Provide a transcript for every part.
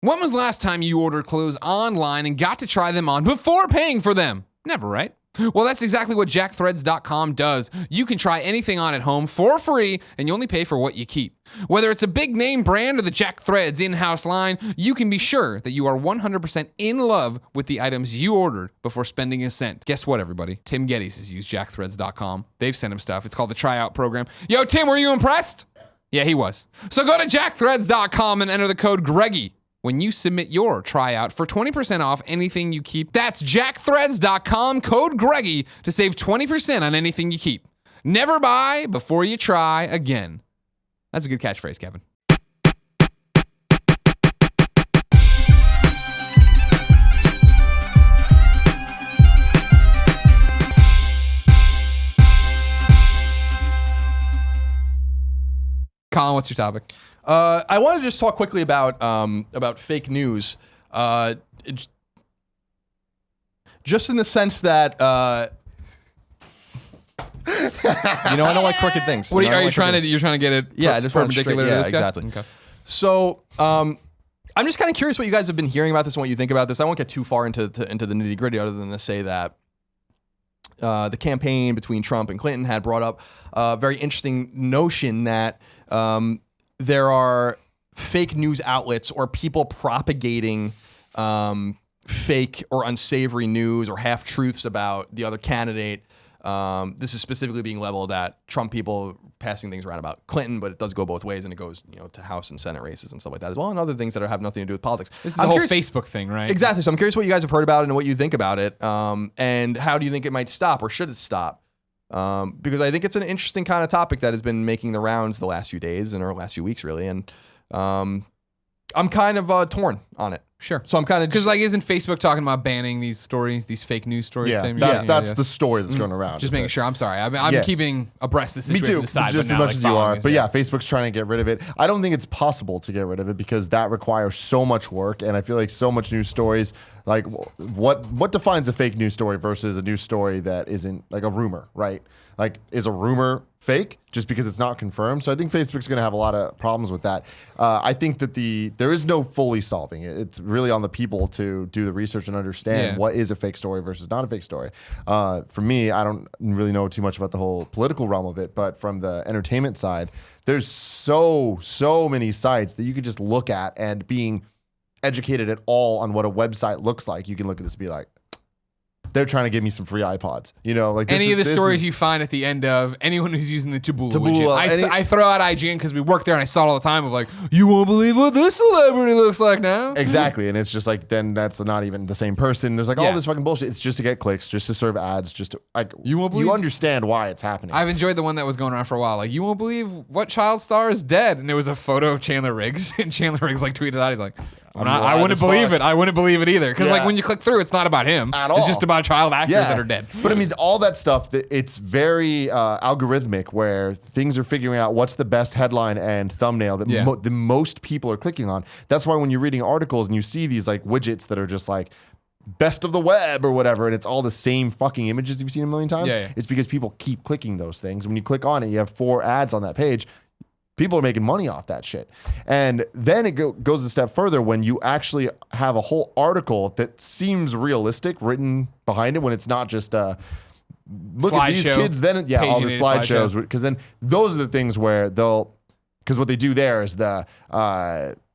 When was the last time you ordered clothes online and got to try them on before paying for them? Never, right? Well, that's exactly what Jackthreads.com does. You can try anything on at home for free, and you only pay for what you keep. Whether it's a big name brand or the Jackthreads in-house line, you can be sure that you are 100% in love with the items you ordered before spending a cent. Guess what, everybody? Tim Gettys has used Jackthreads.com. They've sent him stuff. It's called the tryout program. Yo, Tim, were you impressed? Yeah, he was. So go to Jackthreads.com and enter the code Greggy when you submit your tryout for 20% off anything you keep. That's jackthreads.com, code Greggy, to save 20% on anything you keep. Never buy before you try again. That's a good catchphrase, Kevin. Colin, what's your topic? I want to just talk quickly about fake news, just in the sense that I don't like crooked things. What are you trying to? You're trying to get it? Yeah, I just want perpendicular to yeah, this guy? exactly. Okay. So I'm just kind of curious what you guys have been hearing about this and what you think about this. I won't get too far into the nitty gritty, other than to say that the campaign between Trump and Clinton had brought up a very interesting notion that there are fake news outlets or people propagating fake or unsavory news or half-truths about the other candidate. This is specifically being leveled at Trump people passing things around about Clinton, but it does go both ways, and it goes to House and Senate races and stuff like that as well, and other things that have nothing to do with politics. This is the whole Facebook thing, right? Exactly. So I'm curious what you guys have heard about it and what you think about it, and how do you think it might stop, or should it stop? Because I think it's an interesting kind of topic that has been making the rounds the last few days or last few weeks, really, and I'm kind of torn on it. Sure. So I'm kind of because isn't Facebook talking about banning these stories, these fake news stories? Yeah, that's the story that's going around. Just making sure. I'm sorry. I'm keeping abreast of the situation. Me too. Side, just but as much as you are. This, but yeah, Facebook's trying to get rid of it. I don't think it's possible to get rid of it because that requires so much work, and I feel like so much news stories. Like, what defines a fake news story versus a news story that isn't like a rumor, right? Like, is a rumor fake just because it's not confirmed? So I think Facebook's going to have a lot of problems with that. I think that there is no fully solving it. It's really on the people to do the research and understand what is a fake story versus not a fake story. For me, I don't really know too much about the whole political realm of it, but from the entertainment side, there's so many sites that you could just look at, and being educated at all on what a website looks like, you can look at this and be like, they're trying to give me some free iPods. Like any of the stories you find at the end of anyone who's using the Taboola widget. I throw out IGN because we work there and I saw it all the time of like, you won't believe what this celebrity looks like now. Exactly. And it's just like, then that's not even the same person. There's like all this fucking bullshit. It's just to get clicks, just to serve ads, just to like, you understand why it's happening. I've enjoyed the one that was going around for a while. Like, you won't believe what child star is dead. And it was a photo of Chandler Riggs, and Chandler Riggs like tweeted out, he's like, I wouldn't believe it. I wouldn't believe it either. Because like when you click through, it's not about him. At all. It's just about child actors that are dead. But I mean, all that stuff, it's very algorithmic, where things are figuring out what's the best headline and thumbnail that the most people are clicking on. That's why when you're reading articles and you see these like widgets that are just like best of the web or whatever, and it's all the same fucking images you've seen a million times, it's because people keep clicking those things. When you click on it, you have 4 ads on that page. People are making money off that shit. And then it goes a step further when you actually have a whole article that seems realistic written behind it, when it's not just look at these kids, then all the slideshows, because then those are the things where because what they do there is the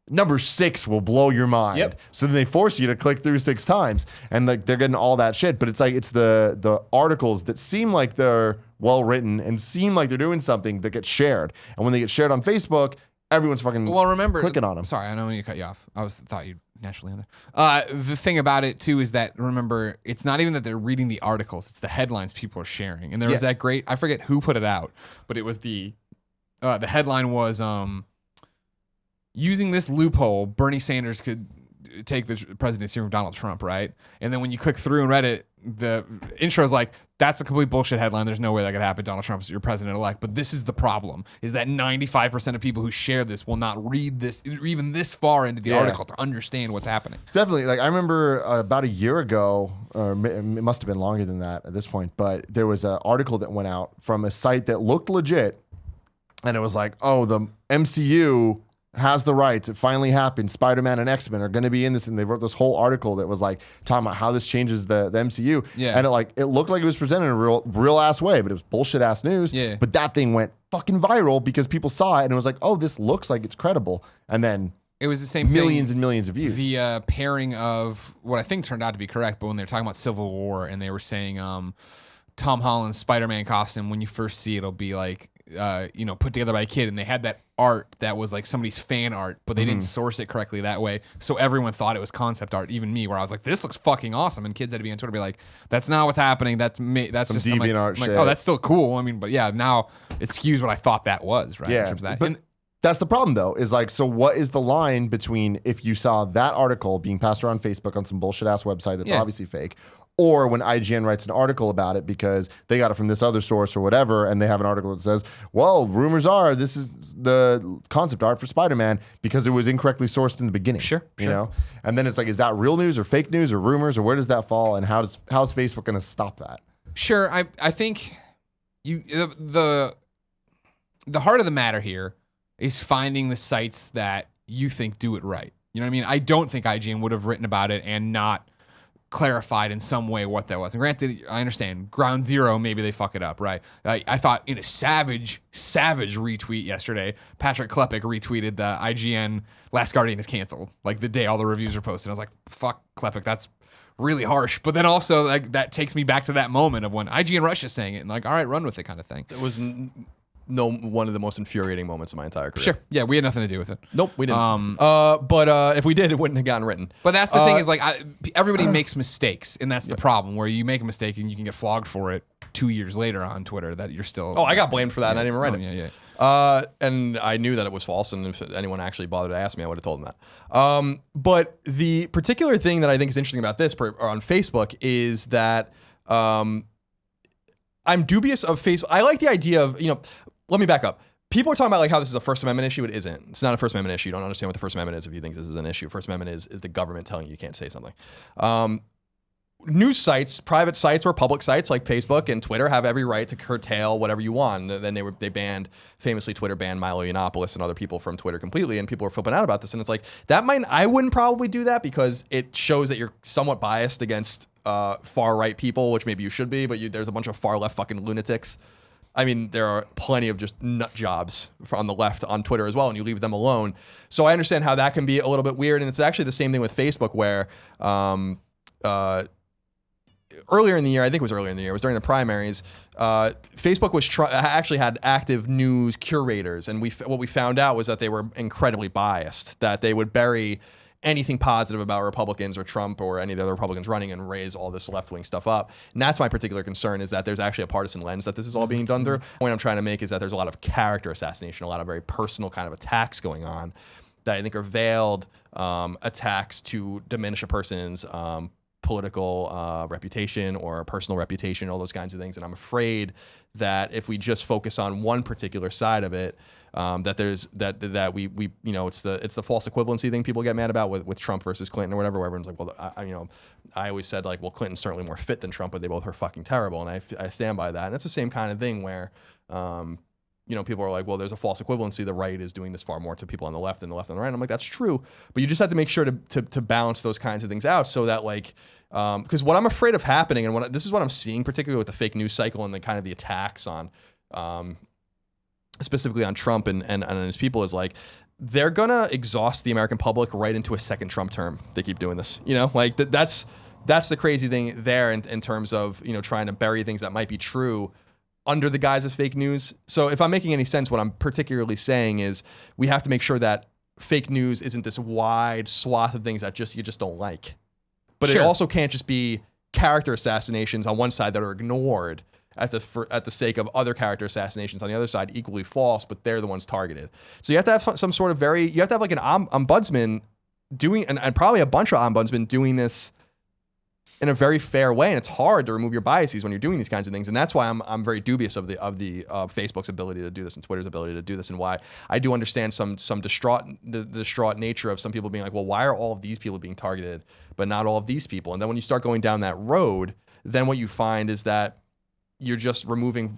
number 6 will blow your mind. Yep. So then they force you to click through 6 times, and like they're getting all that shit. But it's like it's the articles that seem like they're well written and seem like they're doing something that gets shared. And when they get shared on Facebook, everyone's fucking clicking on them. Sorry, I don't mean to cut you off. Thought you'd naturally on there. The thing about it too is that, remember, it's not even that they're reading the articles; it's the headlines people are sharing. And there was that great, I forget who put it out, but it was the headline was using this loophole, Bernie Sanders could take the presidency from Donald Trump, right? And then when you click through and read it, the intro is like, that's a complete bullshit headline. There's no way that could happen. Donald Trump's your president-elect. But this is the problem, is that 95% of people who share this will not read this, even this far into the article, to understand what's happening. Definitely. Like, I remember about a year ago, or it must have been longer than that at this point, but there was an article that went out from a site that looked legit, and it was like, oh, the MCU has the rights. It finally happened. Spider-Man and X-Men are going to be in this, and they wrote this whole article that was like talking about how this changes the MCU. Yeah. And it looked like it was presented in a real ass way, but it was bullshit ass news. Yeah. But that thing went fucking viral because people saw it and it was like, oh, this looks like it's credible. And then It was the same millions thing. and millions of views. The pairing of what I think turned out to be correct, but when they were talking about Civil War and they were saying Tom Holland's Spider-Man costume, when you first see it, it'll be like, put together by a kid, and they had that art that was like somebody's fan art, but they didn't source it correctly that way. So everyone thought it was concept art, even me, where I was like, this looks fucking awesome. And kids had to be on Twitter be like, that's not what's happening. That's Some just deviant art shit. oh, that's still cool. I mean, but yeah, now it skews what I thought that was, right? Yeah. In terms of that. But that's the problem, though, is like, so what is the line between if you saw that article being passed around Facebook on some bullshit ass website that's obviously fake, or when IGN writes an article about it because they got it from this other source or whatever, and they have an article that says, well, rumors are this is the concept art for Spider-Man because it was incorrectly sourced in the beginning. Sure. You know? And then it's like, is that real news or fake news or rumors, or where does that fall, and how's Facebook going to stop that? Sure. I think the heart of the matter here is finding the sites that you think do it right. You know what I mean? I don't think IGN would have written about it and not clarified in some way what that was. And granted, I understand Ground Zero, maybe they fuck it up, right? I thought in a savage retweet yesterday, Patrick Klepek retweeted the IGN Last Guardian is canceled, like the day all the reviews are posted. I was like, fuck Klepek, that's really harsh. But then also like that takes me back to that moment of when IGN Russia saying it and like, all right, run with it kind of thing. It was one of the most infuriating moments of my entire career. Sure. Yeah, we had nothing to do with it. Nope, we didn't. But if we did, it wouldn't have gotten written. But that's the thing is like everybody makes mistakes, and that's the problem where you make a mistake and you can get flogged for it 2 years later on Twitter that you're still. Oh, I got blamed for that, and I didn't even write it. Yeah. And I knew that it was false, and if anyone actually bothered to ask me, I would have told them that. But the particular thing that I think is interesting about this on Facebook is that I'm dubious of Facebook. I like the idea of, let me back up. People are talking about like how this is a First Amendment issue. It isn't. It's not a First Amendment issue. You don't understand what the First Amendment is if you think this is an issue. First Amendment is the government telling you can't say something. News sites, private sites or public sites like Facebook and Twitter have every right to curtail whatever you want. And then they banned, famously Twitter banned Milo Yiannopoulos and other people from Twitter completely, and people are flipping out about this. And it's like, I wouldn't probably do that because it shows that you're somewhat biased against far right people, which maybe you should be, but there's a bunch of far left fucking lunatics. I mean, there are plenty of just nut jobs on the left on Twitter as well, and you leave them alone. So I understand how that can be a little bit weird. And it's actually the same thing with Facebook where earlier in the year, I think it was earlier in the year, it was during the primaries, Facebook was actually had active news curators. And what we found out was that they were incredibly biased, that they would bury anything positive about Republicans or Trump or any of the other Republicans running and raise all this left-wing stuff up. And that's my particular concern, is that there's actually a partisan lens that this is all being done through. The point I'm trying to make is that there's a lot of character assassination, a lot of very personal kind of attacks going on that I think are veiled attacks to diminish a person's political reputation or personal reputation, all those kinds of things. And I'm afraid that if we just focus on one particular side of it, that we it's the false equivalency thing people get mad about with Trump versus Clinton or whatever, where everyone's like, well, I always said like, well, Clinton's certainly more fit than Trump, but they both are fucking terrible. And I stand by that. And it's the same kind of thing where, people are like, well, there's a false equivalency. The right is doing this far more to people on the left than the left on the right. And I'm like, that's true. But you just have to make sure to balance those kinds of things out so that like, because what I'm afraid of happening, and this is what I'm seeing, particularly with the fake news cycle and the kind of the attacks on, specifically on Trump and his people, is like, they're gonna exhaust the American public right into a second Trump term. They keep doing this, like that's the crazy thing there in terms of, trying to bury things that might be true under the guise of fake news. So if I'm making any sense, what I'm particularly saying is we have to make sure that fake news isn't this wide swath of things that you just don't like. But Sure. It also can't just be character assassinations on one side that are ignored at the sake of other character assassinations on the other side, equally false, but they're the ones targeted. So you have to have some sort of you have to have like an ombudsman doing, and probably a bunch of ombudsmen doing this in a very fair way. And it's hard to remove your biases when you're doing these kinds of things. And that's why I'm very dubious of Facebook's ability to do this and Twitter's ability to do this, and why I do understand the distraught nature of some people being like, well, why are all of these people being targeted, but not all of these people? And then when you start going down that road, then what you find is that you're just removing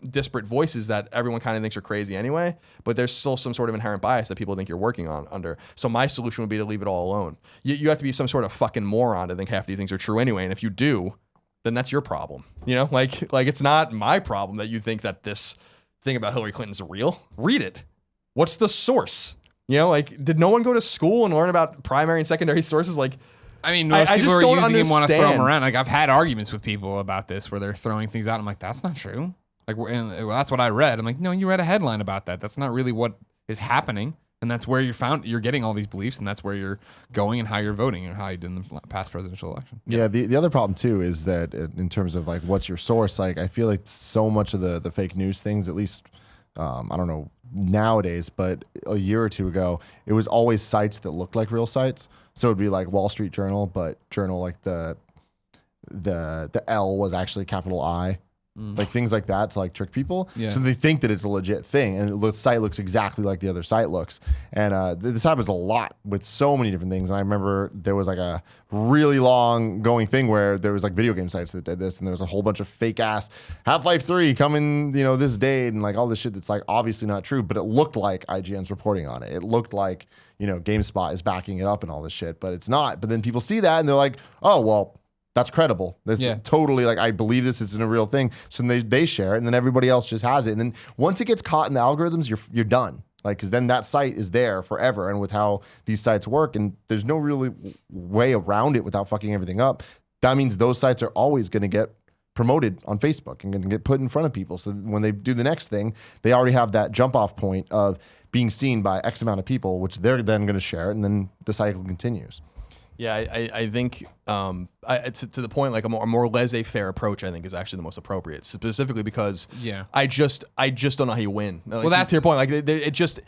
disparate voices that everyone kind of thinks are crazy anyway, but there's still some sort of inherent bias that people think you're working on under. So my solution would be to leave it all alone. You have to be some sort of fucking moron to think half these things are true anyway. And if you do, then that's your problem. You know, like it's not my problem that you think that this thing about Hillary Clinton's real. Read it. What's the source? You know, like, did no one go to school and learn about primary and secondary sources? Like, I mean, most people just are don't using them, want to throw them understand. around. Like, I've had arguments with people about this where they're throwing things out. I'm like, that's not true. Like, well, that's what I read. I'm like, no, you read a headline about that. That's not really what is happening. And that's where you're getting all these beliefs, and that's where you're going and how you're voting and how you did in the past presidential election. Yeah, the other problem too is that in terms of like what's your source, like I feel like so much of the fake news things, at least I don't know nowadays, but a year or two ago, it was always sites that looked like real sites. So it'd be like Wall Street Journal, but journal like the L was actually capital I. Like things like that to like trick people. Yeah. So they think that it's a legit thing, and the site looks exactly like the other site looks. And this happens a lot with so many different things. And I remember there was like a really long going thing where there was like video game sites that did this, and there was a whole bunch of fake ass Half-Life 3 coming, this date, and like all this shit that's like obviously not true, but it looked like IGN's reporting on it. It looked like, GameSpot is backing it up and all this shit, but it's not. But then people see that and they're like, oh, well, that's credible. That's totally like, I believe this is a real thing. So then they share it, and then everybody else just has it. And then once it gets caught in the algorithms, you're done. Like, because then that site is there forever. And with how these sites work, and there's no really way around it without fucking everything up, that means those sites are always going to get promoted on Facebook and going to get put in front of people. So when they do the next thing, they already have that jump off point of being seen by X amount of people, which they're then going to share it, and then the cycle continues. Yeah, I think to the point, like a more laissez-faire approach, I think is actually the most appropriate, specifically because I just don't know how you win. Like, well, that's to your point. Like it just,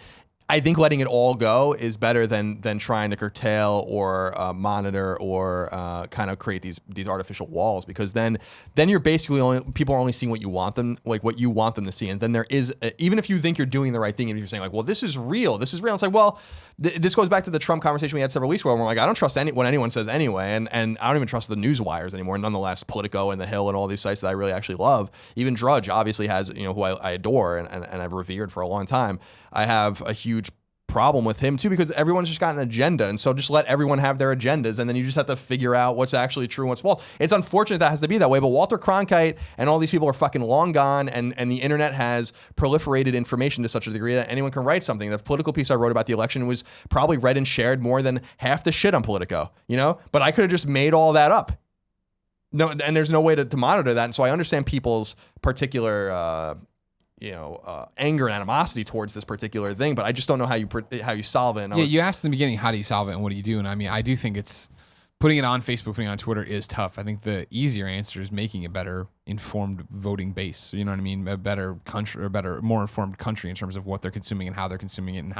I think letting it all go is better than trying to curtail or monitor or kind of create these artificial walls, because then you're basically people are only seeing what you want them, like what you want them to see, and then there is even if you think you're doing the right thing, and you're saying like, well, this is real, it's like, well, this goes back to the Trump conversation we had several weeks ago, where we're like, I don't trust what anyone says anyway, and I don't even trust the news wires anymore. And nonetheless, Politico and The Hill and all these sites that I really actually love, even Drudge obviously has, who I adore and I've revered for a long time. I have a huge problem with him too, because everyone's just got an agenda, and so just let everyone have their agendas, and then you just have to figure out what's actually true and what's false. It's unfortunate that has to be that way, but Walter Cronkite and all these people are fucking long gone, and the internet has proliferated information to such a degree that anyone can write something. The political piece I wrote about the election was probably read and shared more than half the shit on Politico, but I could have just made all that up. No, and there's no way to monitor that, and so I understand people's particular anger and animosity towards this particular thing, but I just don't know how you solve it. You asked in the beginning, how do you solve it and what do you do? And I mean, I do think it's putting it on Facebook, putting it on Twitter is tough. I think the easier answer is making a better informed voting base. You know what I mean? A better country, or more informed country in terms of what they're consuming and how they're consuming it, and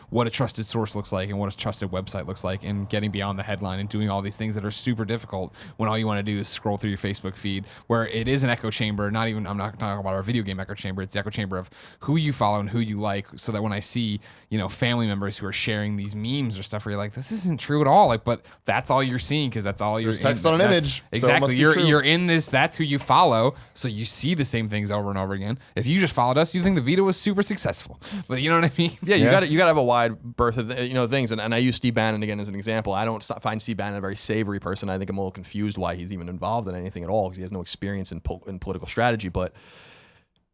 what a trusted source looks like and what a trusted website looks like, and getting beyond the headline and doing all these things that are super difficult when all you want to do is scroll through your Facebook feed, where it is an echo chamber. I'm not talking about our video game echo chamber. It's the echo chamber of who you follow and who you like, so that when I see, family members who are sharing these memes or stuff where you're like, this isn't true at all. Like, but that's all you're seeing, because that's all you're There's text on an image. Exactly. So you're in this, that's who you follow. So you see the same things over and over again. If you just followed us, you think the veto was super successful. But you know what I mean? Yeah, you got to have a wide berth of things. And I use Steve Bannon again as an example. I don't find Steve Bannon a very savory person. I think I'm a little confused why he's even involved in anything at all, because he has no experience in political strategy. But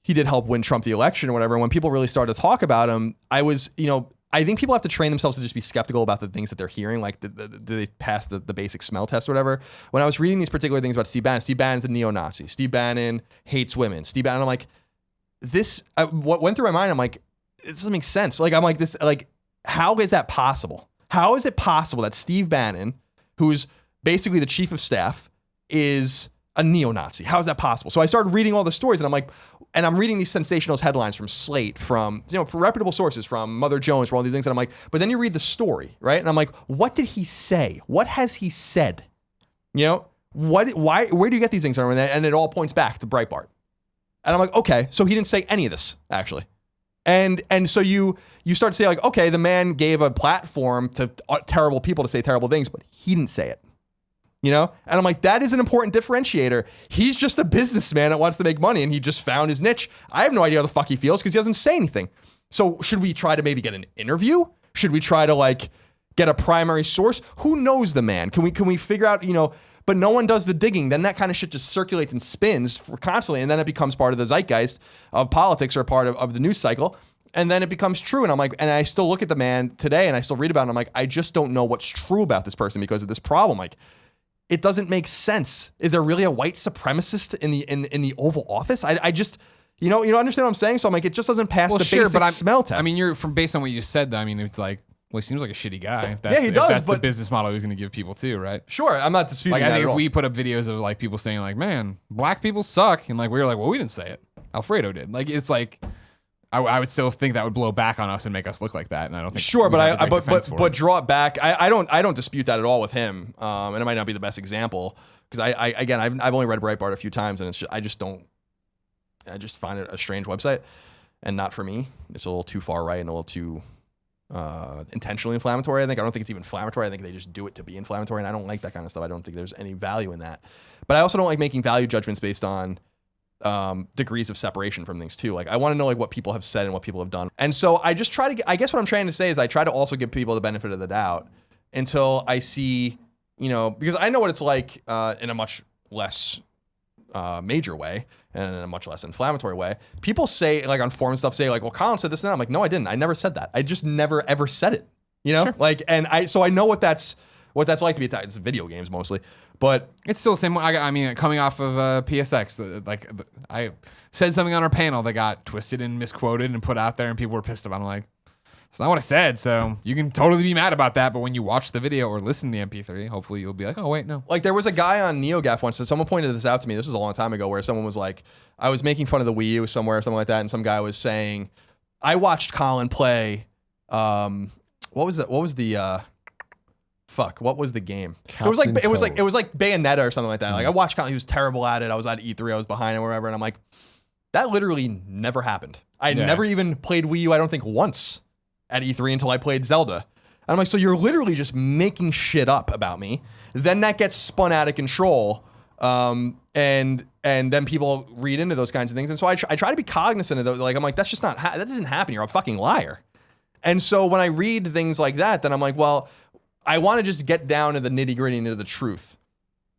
he did help win Trump the election or whatever. And when people really started to talk about him, I think people have to train themselves to just be skeptical about the things that they're hearing, like do they pass the basic smell test or whatever. When I was reading these particular things about Steve Bannon's a neo-Nazi. Steve Bannon hates women. Steve Bannon, I'm like, what went through my mind, I'm like, it doesn't make sense. Like, I'm like, this, like, how is that possible? How is it possible that Steve Bannon, who's basically the chief of staff, is a neo-Nazi? How is that possible? So I started reading all the stories, and I'm like, and I'm reading these sensationalist headlines from Slate, from reputable sources, from Mother Jones, from all these things, and I'm like, but then you read the story, right? And I'm like, what did he say? What has he said? Where do you get these things from? And it all points back to Breitbart. And I'm like, okay, so he didn't say any of this, actually. And so you start to say, like, okay, the man gave a platform to terrible people to say terrible things, but he didn't say it. you know? And I'm like, that is an important differentiator. He's just a businessman that wants to make money and he just found his niche. I have no idea how the fuck he feels because he doesn't say anything. So should we try to maybe get an interview? Should we try to like get a primary source? Who knows the man? Can we figure out, you know, but no one does the digging. Then that kind of shit just circulates and spins constantly. And then it becomes part of the zeitgeist of politics or part of the news cycle. And then it becomes true. And I'm like, and I still look at the man today and I still read about him. I'm like, I just don't know what's true about this person because of this problem. Like, it doesn't make sense. Is there really a white supremacist in the Oval Office? I just, you know, understand what I'm saying? So I'm like, it just doesn't pass the basic smell test. I mean, you're from based on what you said, though. I mean, it's like, well, he seems like a shitty guy. If that's, yeah, he does. If that's but the business model he's going to give people too, right? Sure, I'm not disputing like, that I think at if all. we put up videos of like people saying like, man, black people suck, and like we were like, well, we didn't say it. Alfredo did. Like, it's like, I would still think that would blow back on us and make us look like that, and I don't think. Sure, but draw it back. I don't dispute that at all with him. And it might not be the best example because I've only read Breitbart a few times, and it's just, I just find it a strange website and not for me. It's a little too far right and a little too intentionally inflammatory. I don't think it's even inflammatory. I think they just do it to be inflammatory, and I don't like that kind of stuff. I don't think there's any value in that. But I also don't like making value judgments based on degrees of separation from things too. Like, I want to know like what people have said and what people have done. And so I just try to, I guess what I'm trying to say is I try to also give people the benefit of the doubt until I see, you know, because I know what it's like in a much less major way and in a much less inflammatory way. People say like on forum stuff, say like, well, Colin said this and that. I'm like, no, I didn't. I never said that. I just never ever said it, you know? Sure. Like, and so I know what that's like to be attacked. It's video games mostly, but it's still the same. I mean, coming off of PSX, I said something on our panel that got twisted and misquoted and put out there, and people were pissed about it. I'm like, it's not what I said, so you can totally be mad about that. But when you watch the video or listen to the MP3, hopefully you'll be like, oh, wait, no. Like, there was a guy on NeoGAF once, and someone pointed this out to me. This was a long time ago, where someone was like, I was making fun of the Wii U somewhere, something like that, and some guy was saying, I watched Colin play, what was the game? It was like Bayonetta or something like that. Like, I watched Colin, he was terrible at it. I was at E3, I was behind him or whatever, and I'm like, that literally never happened. I never even played Wii U, I don't think once at E3 until I played Zelda. And I'm like, so you're literally just making shit up about me. Then that gets spun out of control. And then people read into those kinds of things. And so I try to be cognizant of those. Like, I'm like, that's just not, that doesn't happen. You're a fucking liar. And so when I read things like that, then I'm like, well, I want to just get down to the nitty gritty and to the truth.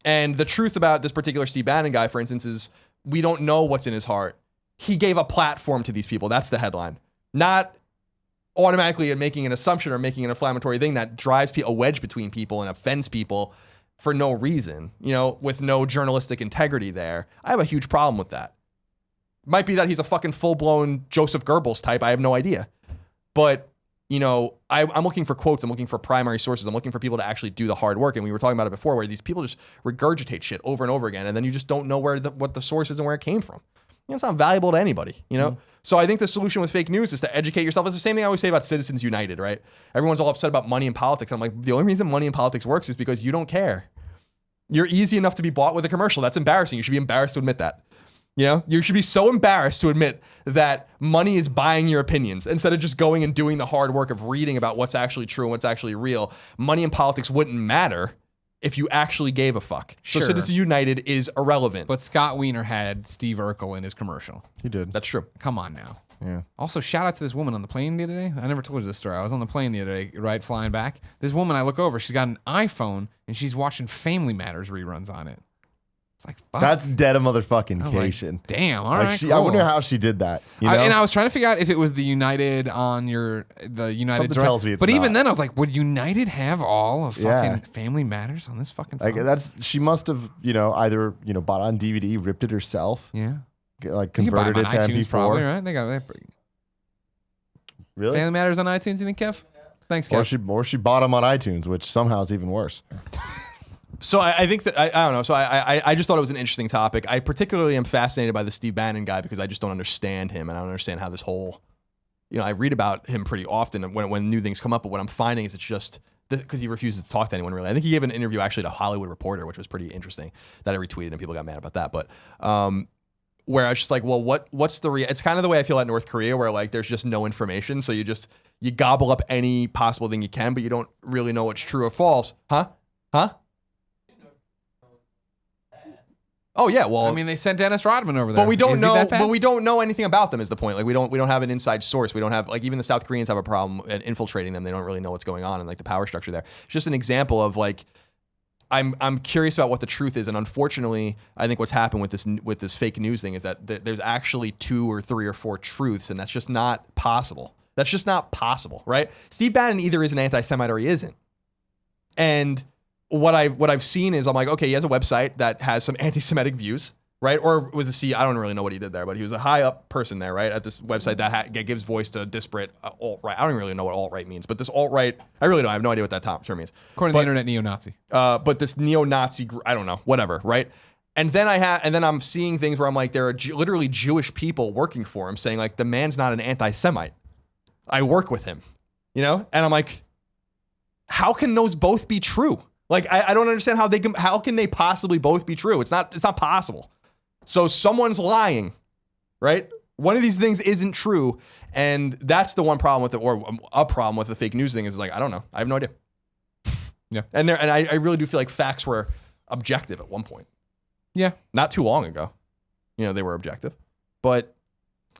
And the truth about this particular Steve Bannon guy, for instance, is we don't know what's in his heart. He gave a platform to these people. That's the headline. Not automatically making an assumption or making an inflammatory thing that drives a wedge between people and offends people for no reason, you know, with no journalistic integrity there. I have a huge problem with that. Might be that he's a fucking full-blown Joseph Goebbels type. I have no idea. But, you know, I'm looking for quotes. I'm looking for primary sources. I'm looking for people to actually do the hard work. And we were talking about it before, where these people just regurgitate shit over and over again. And then you just don't know what the source is and where it came from. You know, it's not valuable to anybody, you know? So I think the solution with fake news is to educate yourself. It's the same thing I always say about Citizens United, right? Everyone's all upset about money and politics. I'm like, the only reason money and politics works is because you don't care. You're easy enough to be bought with a commercial. That's embarrassing. You should be embarrassed to admit that. You know, you should be so embarrassed to admit that money is buying your opinions instead of just going and doing the hard work of reading about what's actually true and what's actually real. Money and politics wouldn't matter if you actually gave a fuck. Sure. So Citizens United is irrelevant. But Scott Wiener had Steve Urkel in his commercial. He did. That's true. Come on now. Yeah. Also, shout out to this woman on the plane the other day. I never told you this story. I was on the plane the other day, right, flying back. This woman, I look over, she's got an iPhone, and she's watching Family Matters reruns on it. It's like, fuck. That's dead a motherfucking cation. Like, damn, all like right, cool. I wonder how she did that. You know? And I was trying to figure out if it was the United on the United. Something tells me it's But even not. then, I was like, would United have all of fucking Family Matters on this fucking phone? Like, she must have, either, bought on DVD, ripped it herself. Yeah. Like You can buy converted them it on to iTunes MP4. probably, right? They got Really? Family Matters on iTunes, you think, Kev? Thanks, Kev. Or she bought them on iTunes, which somehow is even worse. So I think that, I don't know. So I just thought it was an interesting topic. I particularly am fascinated by the Steve Bannon guy because I just don't understand him. And I don't understand how this whole, I read about him pretty often when new things come up. But what I'm finding is it's just because he refuses to talk to anyone really. I think he gave an interview actually to Hollywood Reporter, which was pretty interesting, that I retweeted and people got mad about that. But where I was just like, well, what's the it's kind of the way I feel at North Korea, where like there's just no information. So you gobble up any possible thing you can, but you don't really know what's true or false. Huh? Oh yeah, well, I mean, they sent Dennis Rodman over there. but we don't Is he know. that bad? But we don't know anything about them. Is the point? Like we don't have an inside source. We don't have like even the South Koreans have a problem at infiltrating them. They don't really know what's going on and like the power structure there. It's just an example of like I'm curious about what the truth is, and unfortunately, I think what's happened with this fake news thing is that there's actually 2 or 3 or 4 truths, and that's just not possible. That's just not possible, right? Steve Bannon either is an anti-Semite or he isn't, and what I've seen is I'm like, okay, he has a website that has some anti-Semitic views, right? Or was a C? I don't really know what he did there, but he was a high up person there, right? At this website that gives voice to disparate alt-right. I don't really know what alt-right means, but this alt-right, I really don't. I have no idea what that term means. According to the internet, neo-Nazi. But this neo-Nazi, I don't know, whatever, right? And then I'm seeing things where I'm like, there are literally Jewish people working for him saying like, the man's not an anti-Semite. I work with him, you know? And I'm like, how can those both be true? Like, I don't understand how can they possibly both be true? It's not possible. So someone's lying, right? One of these things isn't true. And that's the one problem with a problem with the fake news thing is like, I don't know. I have no idea. Yeah. And I really do feel like facts were objective at one point. Yeah. Not too long ago. You know, they were objective. But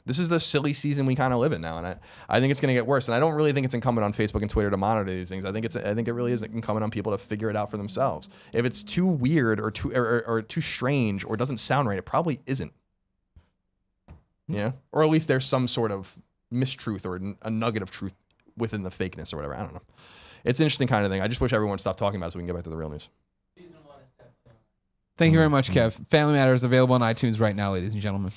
this is the silly season we kind of live in now, and I think it's going to get worse. And I don't really think it's incumbent on Facebook and Twitter to monitor these things. I think it really is incumbent on people to figure it out for themselves. If it's too weird or too strange or doesn't sound right, it probably isn't. Yeah, or at least there's some sort of mistruth or a nugget of truth within the fakeness or whatever. I don't know. It's an interesting kind of thing. I just wish everyone stopped talking about it so we can get back to the real news. Thank you very much, Kev. Family Matters available on iTunes right now, ladies and gentlemen.